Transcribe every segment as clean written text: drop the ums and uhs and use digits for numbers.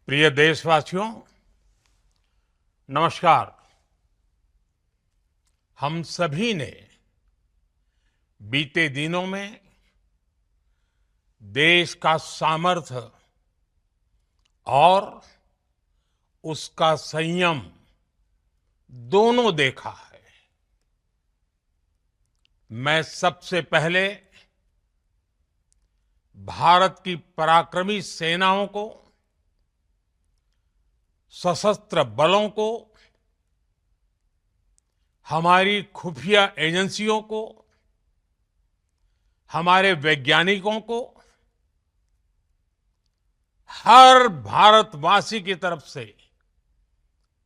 प्रिय देशवासियों, नमस्कार। हम सभी ने बीते दिनों में देश का सामर्थ्य और उसका संयम दोनों देखा है। मैं सबसे पहले भारत की पराक्रमी सेनाओं को, सशस्त्र बलों को, हमारी खुफिया एजेंसियों को, हमारे वैज्ञानिकों को, हर भारतवासी की तरफ से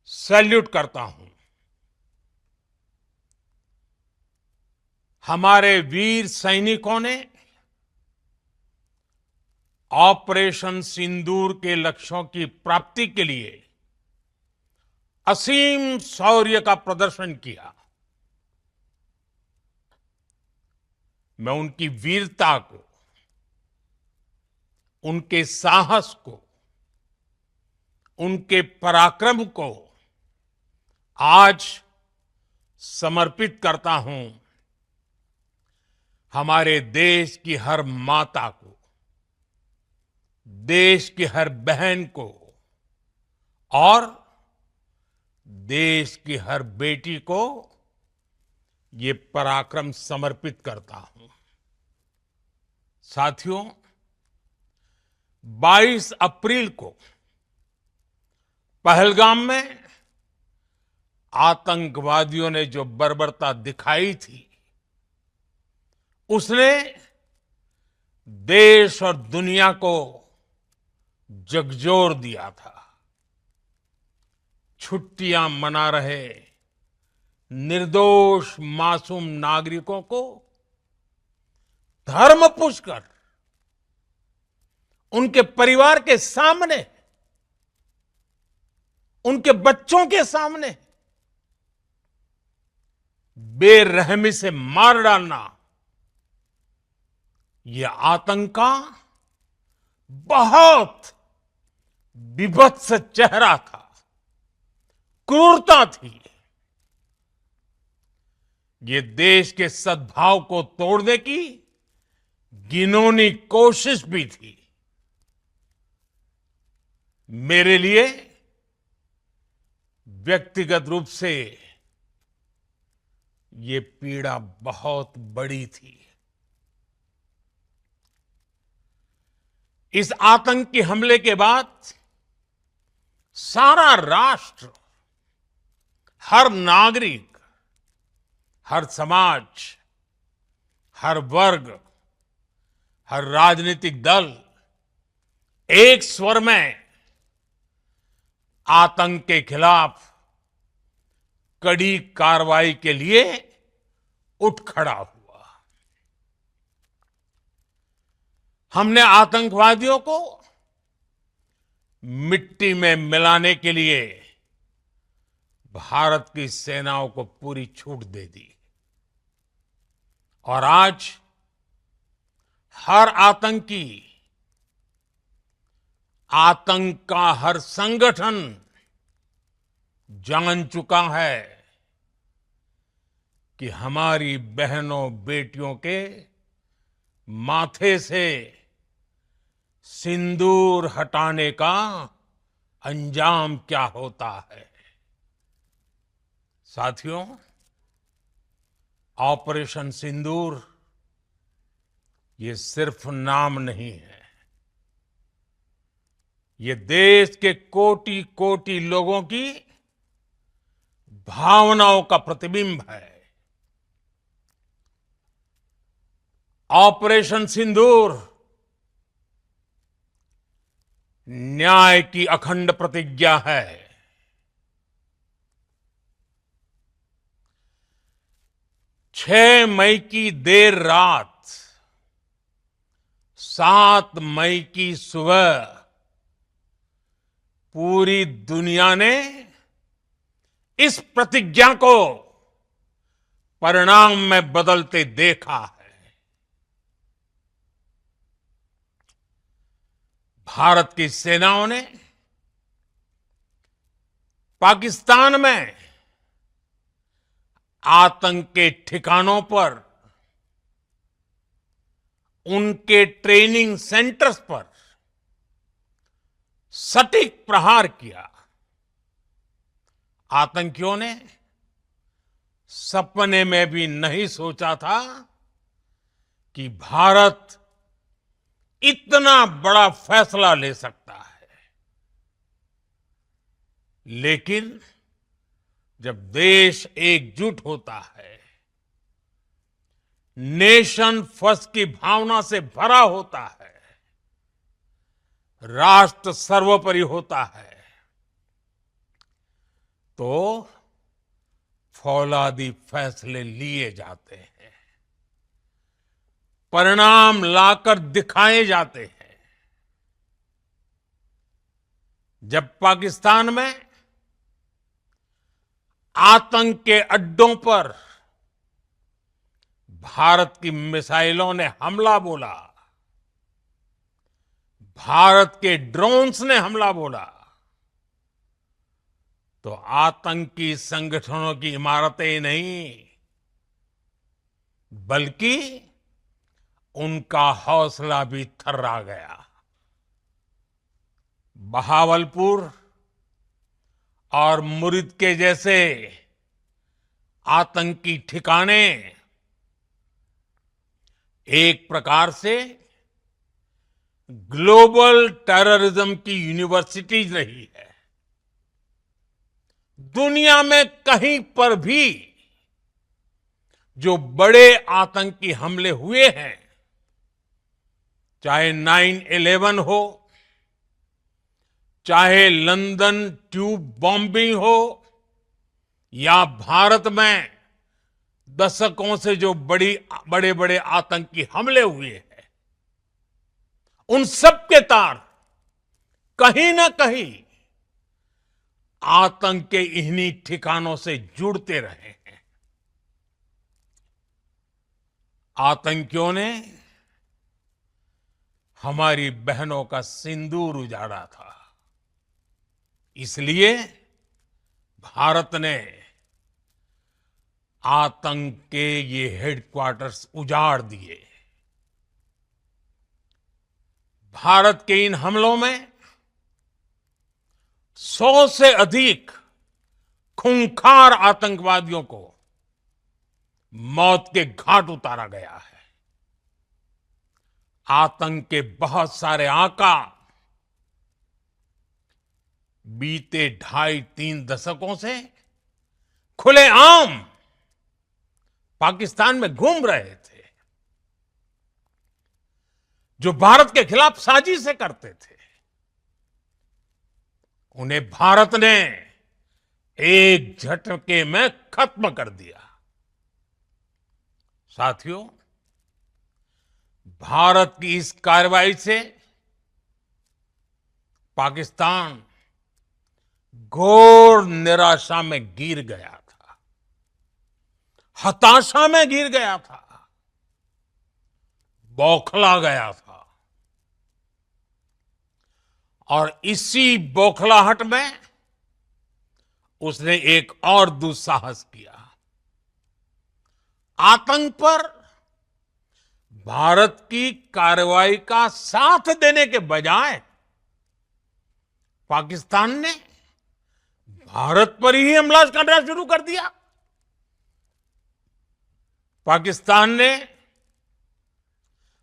सैल्यूट करता हूं। हमारे वीर सैनिकों ने ऑपरेशन सिंदूर के लक्ष्यों की प्राप्ति के लिए असीम शौर्य का प्रदर्शन किया। मैं उनकी वीरता को, उनके साहस को, उनके पराक्रम को आज समर्पित करता हूं हमारे देश की हर माता को, देश की हर बहन को और देश की हर बेटी को ये पराक्रम समर्पित करता हूं। साथियों, 22 अप्रैल को पहलगाम में आतंकवादियों ने जो बर्बरता दिखाई थी, उसने देश और दुनिया को झकझोर दिया था। छुट्टियां मना रहे निर्दोष मासूम नागरिकों को धर्म पूछकर उनके परिवार के सामने, उनके बच्चों के सामने बेरहमी से मार डालना, यह आतंक का बहुत विभत्स चेहरा था, क्रूरता थी। ये देश के सद्भाव को तोड़ने की घिनौनी कोशिश भी थी। मेरे लिए व्यक्तिगत रूप से ये पीड़ा बहुत बड़ी थी। इस आतंकी हमले के बाद सारा राष्ट्र, हर नागरिक, हर समाज, हर वर्ग, हर राजनीतिक दल एक स्वर में आतंक के खिलाफ कड़ी कार्रवाई के लिए उठ खड़ा हुआ। हमने आतंकवादियों को मिट्टी में मिलाने के लिए भारत की सेनाओं को पूरी छूट दे दी और आज हर आतंकी, आतंक का हर संगठन जान चुका है कि हमारी बहनों बेटियों के माथे से सिंदूर हटाने का अंजाम क्या होता है। साथियों, ऑपरेशन सिंदूर ये सिर्फ नाम नहीं है, ये देश के कोटि कोटि लोगों की भावनाओं का प्रतिबिंब है। ऑपरेशन सिंदूर न्याय की अखंड प्रतिज्ञा है। 6 मई की देर रात, 7 मई की सुबह पूरी दुनिया ने इस प्रतिज्ञा को परिणाम में बदलते देखा है। भारत की सेनाओं ने पाकिस्तान में आतंक के ठिकानों पर, उनके ट्रेनिंग सेंटर्स पर सटीक प्रहार किया। आतंकियों ने सपने में भी नहीं सोचा था कि भारत इतना बड़ा फैसला ले सकता है। लेकिन जब देश एकजुट होता है, नेशन फर्स्ट की भावना से भरा होता है, राष्ट्र सर्वोपरि होता है, तो फौलादी फैसले लिए जाते हैं, परिणाम लाकर दिखाए जाते हैं। जब पाकिस्तान में आतंक के अड्डों पर भारत की मिसाइलों ने हमला बोला, भारत के ड्रोन्स ने हमला बोला, तो आतंकी संगठनों की इमारतें नहीं, बल्कि उनका हौसला भी थर्रा गया। बहावलपुर और मुरिद के जैसे आतंकी ठिकाने एक प्रकार से ग्लोबल टेररिज्म की यूनिवर्सिटीज रही है। दुनिया में कहीं पर भी जो बड़े आतंकी हमले हुए हैं, चाहे 9/11 हो, चाहे लंदन ट्यूब बॉम्बिंग हो, या भारत में दशकों से जो बड़े बड़े आतंकी हमले हुए हैं, उन सब के तार कहीं ना कहीं आतंक के इन्हीं ठिकानों से जुड़ते रहे हैं। आतंकियों ने हमारी बहनों का सिंदूर उजाड़ा था, इसलिए भारत ने आतंक के ये हेडक्वार्टर्स उजाड़ दिए। भारत के इन हमलों में 100 से अधिक खूंखार आतंकवादियों को मौत के घाट उतारा गया है। आतंक के बहुत सारे आका बीते 2.5-3 दशकों से खुलेआम पाकिस्तान में घूम रहे थे, जो भारत के खिलाफ साजिशें करते थे। उन्हें भारत ने एक झटके में खत्म कर दिया। साथियों, भारत की इस कार्रवाई से पाकिस्तान घोर निराशा में गिर गया था, हताशा में गिर गया था, बौखला गया था। और इसी बौखलाहट में उसने एक और दुस्साहस किया। आतंक पर भारत की कार्रवाई का साथ देने के बजाय पाकिस्तान ने भारत पर ही हमला करना शुरू कर दिया। पाकिस्तान ने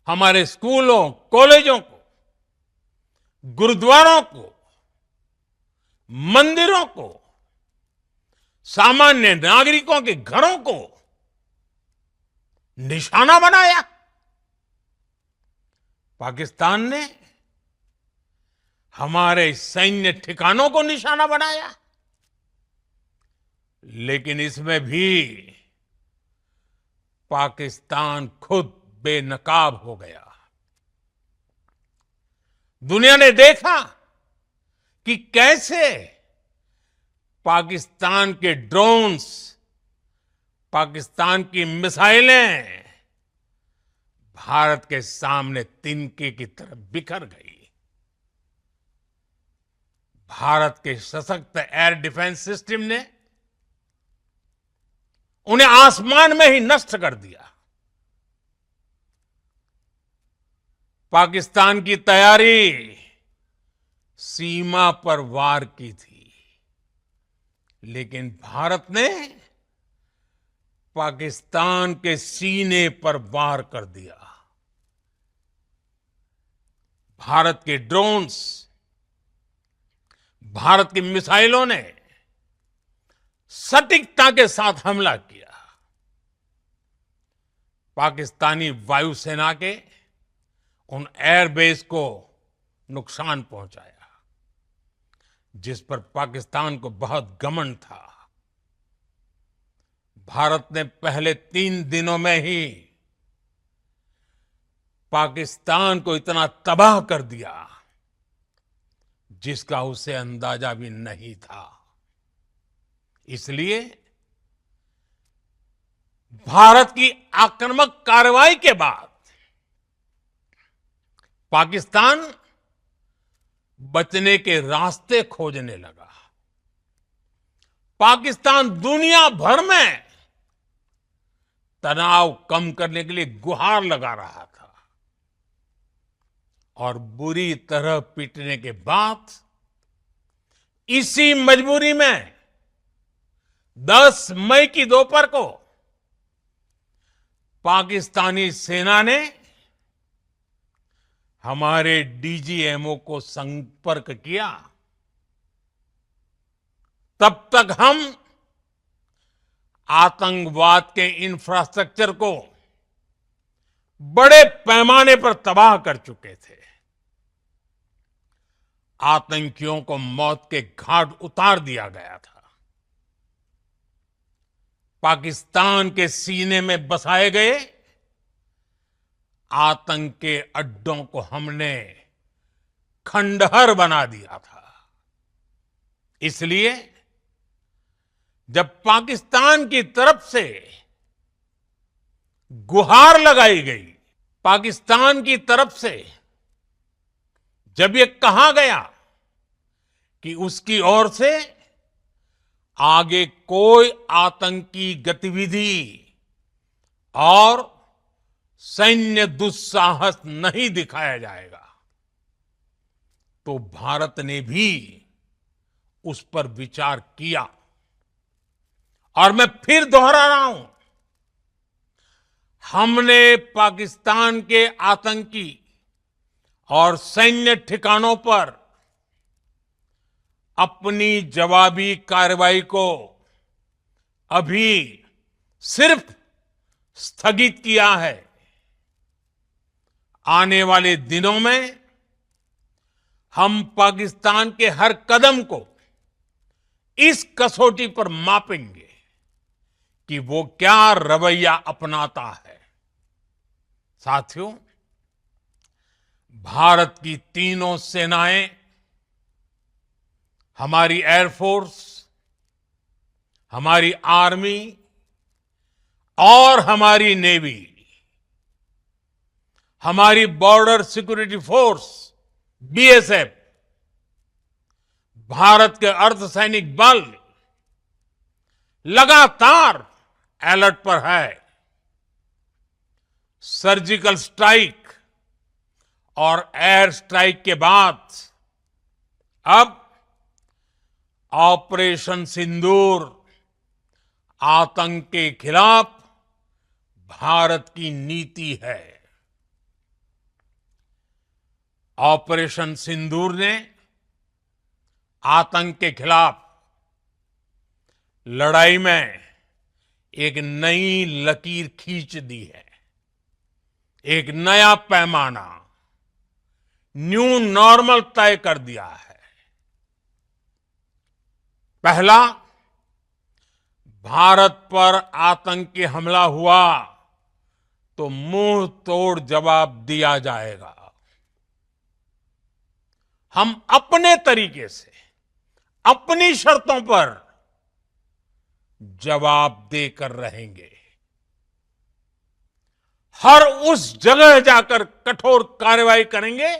हमारे स्कूलों, कॉलेजों को, गुरुद्वारों को, मंदिरों को, सामान्य नागरिकों के घरों को निशाना बनाया। पाकिस्तान ने हमारे सैन्य ठिकानों को निशाना बनाया। लेकिन इसमें भी पाकिस्तान खुद बेनकाब हो गया। दुनिया ने देखा कि कैसे पाकिस्तान के ड्रोन्स, पाकिस्तान की मिसाइलें भारत के सामने तिनके की तरह बिखर गई। भारत के सशक्त एयर डिफेंस सिस्टम ने उन्हें आसमान में ही नष्ट कर दिया। पाकिस्तान की तैयारी सीमा पर वार की थी, लेकिन भारत ने पाकिस्तान के सीने पर वार कर दिया। भारत के ड्रोन्स, भारत की मिसाइलों ने सटीकता के साथ हमला किया। पाकिस्तानी वायुसेना के उन एयरबेस को नुकसान पहुंचाया, जिस पर पाकिस्तान को बहुत घमंड था। भारत ने पहले 3 दिनों में ही पाकिस्तान को इतना तबाह कर दिया, जिसका उसे अंदाजा भी नहीं था। इसलिए भारत की आक्रामक कार्रवाई के बाद पाकिस्तान बचने के रास्ते खोजने लगा। पाकिस्तान दुनिया भर में तनाव कम करने के लिए गुहार लगा रहा था, और बुरी तरह पीटने के बाद इसी मजबूरी में 10 मई की दोपहर को पाकिस्तानी सेना ने हमारे डीजीएमओ को संपर्क किया। तब तक हम आतंकवाद के इंफ्रास्ट्रक्चर को बड़े पैमाने पर तबाह कर चुके थे। आतंकियों को मौत के घाट उतार दिया गया था। पाकिस्तान के सीने में बसाए गए आतंक के अड्डों को हमने खंडहर बना दिया था। इसलिए जब पाकिस्तान की तरफ से गुहार लगाई गई, पाकिस्तान की तरफ से जब ये कहा गया कि उसकी ओर से आगे कोई आतंकी गतिविधि और सैन्य दुस्साहस नहीं दिखाया जाएगा, तो भारत ने भी उस पर विचार किया। और मैं फिर दोहरा रहा हूं, हमने पाकिस्तान के आतंकी और सैन्य ठिकानों पर अपनी जवाबी कार्रवाई को अभी सिर्फ स्थगित किया है। आने वाले दिनों में हम पाकिस्तान के हर कदम को इस कसौटी पर मापेंगे कि वो क्या रवैया अपनाता है। साथियों, भारत की तीनों सेनाएं, हमारी एयरफोर्स, हमारी आर्मी और हमारी नेवी, हमारी border security force BSF, Bharat के अर्धसैनिक बल लगातार अलर्ट पर है। सर्जिकल स्ट्राइक और एयर स्ट्राइक के बाद अब ऑपरेशन सिंदूर आतंक के खिलाफ भारत की नीति है। ऑपरेशन सिंदूर ने आतंक के खिलाफ लड़ाई में एक नई लकीर खींच दी है, एक नया पैमाना, न्यू नॉर्मल तय कर दिया है। पहला, भारत पर आतंकी हमला हुआ तो मुंह तोड़ जवाब दिया जाएगा। हम अपने तरीके से, अपनी शर्तों पर जवाब देकर रहेंगे। हर उस जगह जाकर कठोर कार्रवाई करेंगे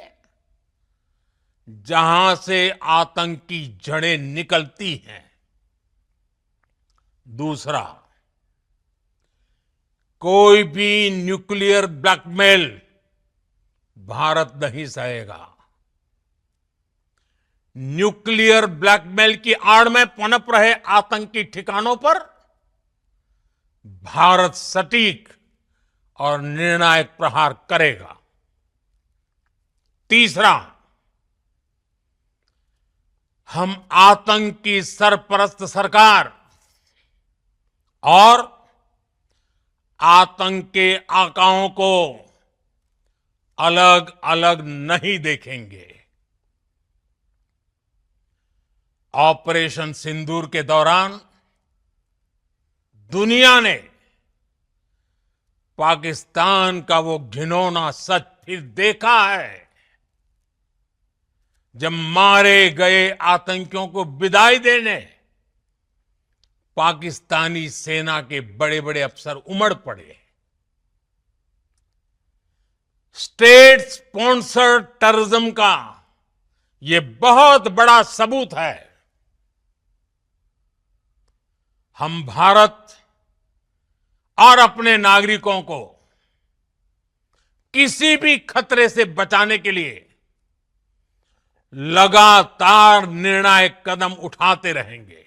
जहां से आतंक की जड़ें निकलती हैं। दूसरा, कोई भी न्यूक्लियर ब्लैकमेल भारत नहीं सहेगा। न्यूक्लियर ब्लैकमेल की आड़ में पनप रहे आतंकी ठिकानों पर भारत सटीक और निर्णायक प्रहार करेगा। तीसरा, हम आतंक की सरपरस्त सरकार और आतंक के आकाओं को अलग अलग नहीं देखेंगे। ऑपरेशन सिंदूर के दौरान दुनिया ने पाकिस्तान का वो घिनौना सच फिर देखा है, जब मारे गए आतंकियों को विदाई देने पाकिस्तानी सेना के बड़े बड़े अफसर उमड़ पड़े। स्टेट स्पॉन्सर्ड टेररिज्म का ये बहुत बड़ा सबूत है। हम भारत और अपने नागरिकों को किसी भी खतरे से बचाने के लिए लगातार निर्णायक कदम उठाते रहेंगे।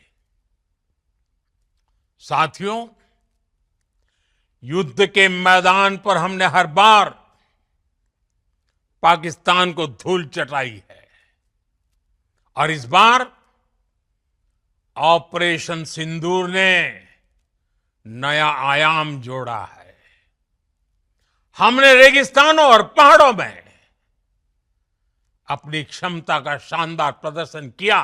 साथियों, युद्ध के मैदान पर हमने हर बार पाकिस्तान को धूल चटाई है और इस बार ऑपरेशन सिंदूर ने नया आयाम जोड़ा है। हमने रेगिस्तानों और पहाड़ों में अपनी क्षमता का शानदार प्रदर्शन किया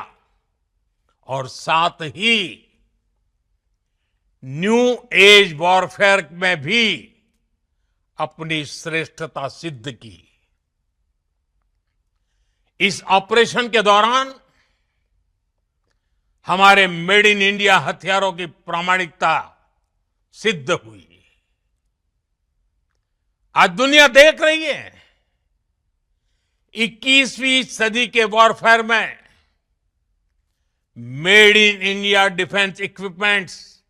और साथ ही न्यू एज वॉरफेयर में भी अपनी श्रेष्ठता सिद्ध की। इस ऑपरेशन के दौरान हमारे मेड इन इंडिया हथियारों की प्रामाणिकता सिद्ध हुई। आज दुनिया देख रही है 21वीं सदी के वॉरफेयर में made in India defence equipments,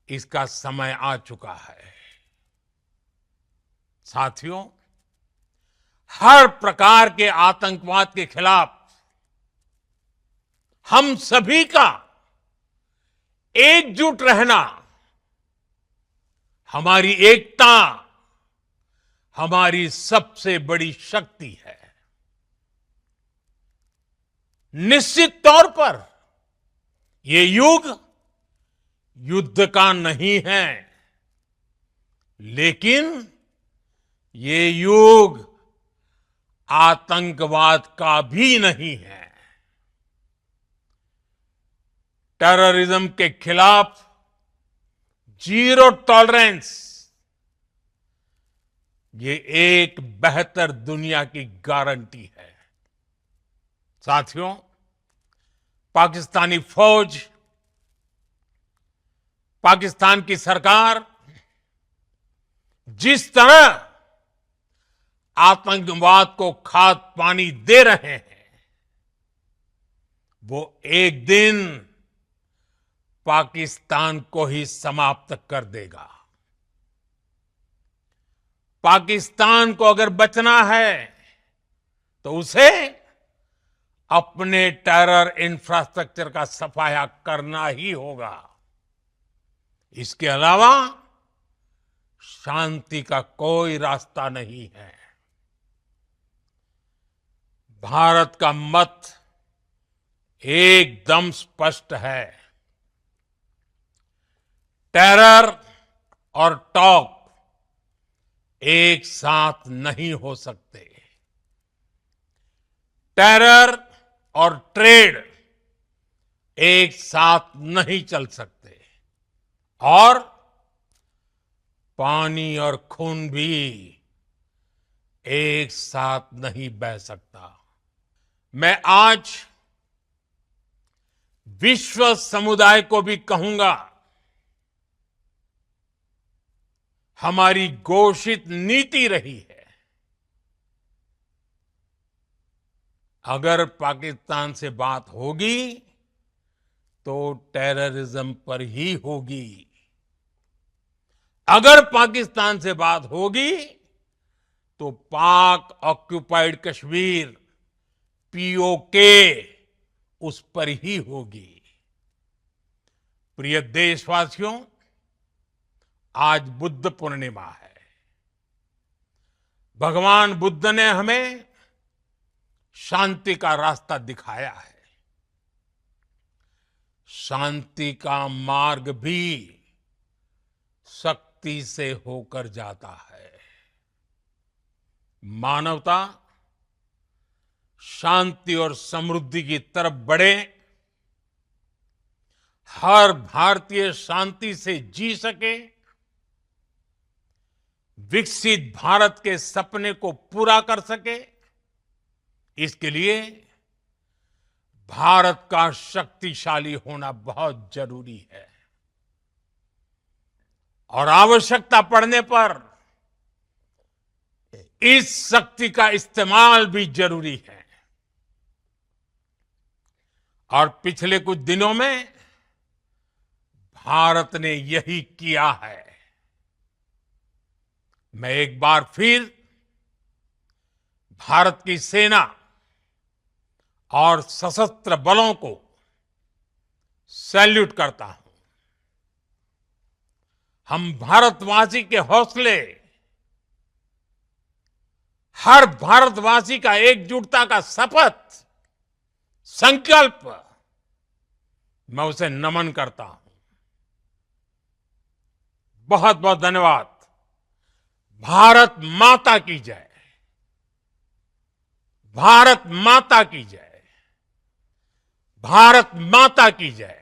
इसका समय आ चुका है। साथियों, हर प्रकार के आतंकवाद के खिलाफ हम सभी का एकजुट रहना, हमारी एकता हमारी सबसे बड़ी शक्ति है। निश्चित तौर पर ये युग युद्ध का नहीं है, लेकिन ये युग आतंकवाद का भी नहीं है। टेररिज्म के खिलाफ जीरो टॉलरेंस, ये एक बेहतर दुनिया की गारंटी है। साथियों, पाकिस्तानी फौज, पाकिस्तान की सरकार जिस तरह आतंकवाद को खाद पानी दे रहे हैं, वो एक दिन पाकिस्तान को ही समाप्त कर देगा। पाकिस्तान को अगर बचना है तो उसे अपने टेरर इंफ्रास्ट्रक्चर का सफाया करना ही होगा। इसके अलावा शांति का कोई रास्ता नहीं है। भारत का मत एकदम स्पष्ट है। टेरर और टॉक एक साथ नहीं हो सकते। टेरर और ट्रेड एक साथ नहीं चल सकते और पानी और खून भी एक साथ नहीं बह सकता। मैं आज विश्व समुदाय को भी कहूंगा, हमारी घोषित नीति रही है अगर पाकिस्तान से बात होगी तो टेररिज्म पर ही होगी। अगर पाकिस्तान से बात होगी तो पाक ऑक्युपाइड कश्मीर पीओके उस पर ही होगी। प्रिय देशवासियों, आज बुद्ध पूर्णिमा है। भगवान बुद्ध ने हमें शांति का रास्ता दिखाया है। शांति का मार्ग भी शक्ति से होकर जाता है। मानवता शांति और समृद्धि की तरफ बढ़े, हर भारतीय शांति से जी सके, विकसित भारत के सपने को पूरा कर सके, इसके लिए भारत का शक्तिशाली होना बहुत जरूरी है। और आवश्यकता पड़ने पर इस शक्ति का इस्तेमाल भी जरूरी है। और पिछले कुछ दिनों में भारत ने यही किया है। मैं एक बार फिर भारत की सेना और सशस्त्र बलों को सैल्यूट करता हूं। हम भारतवासी के हौसले, हर भारतवासी का एकजुटता का शपथ, संकल्प, मैं उसे नमन करता हूं। बहुत बहुत धन्यवाद। भारत माता की जय। भारत माता की जय। भारत माता की जय।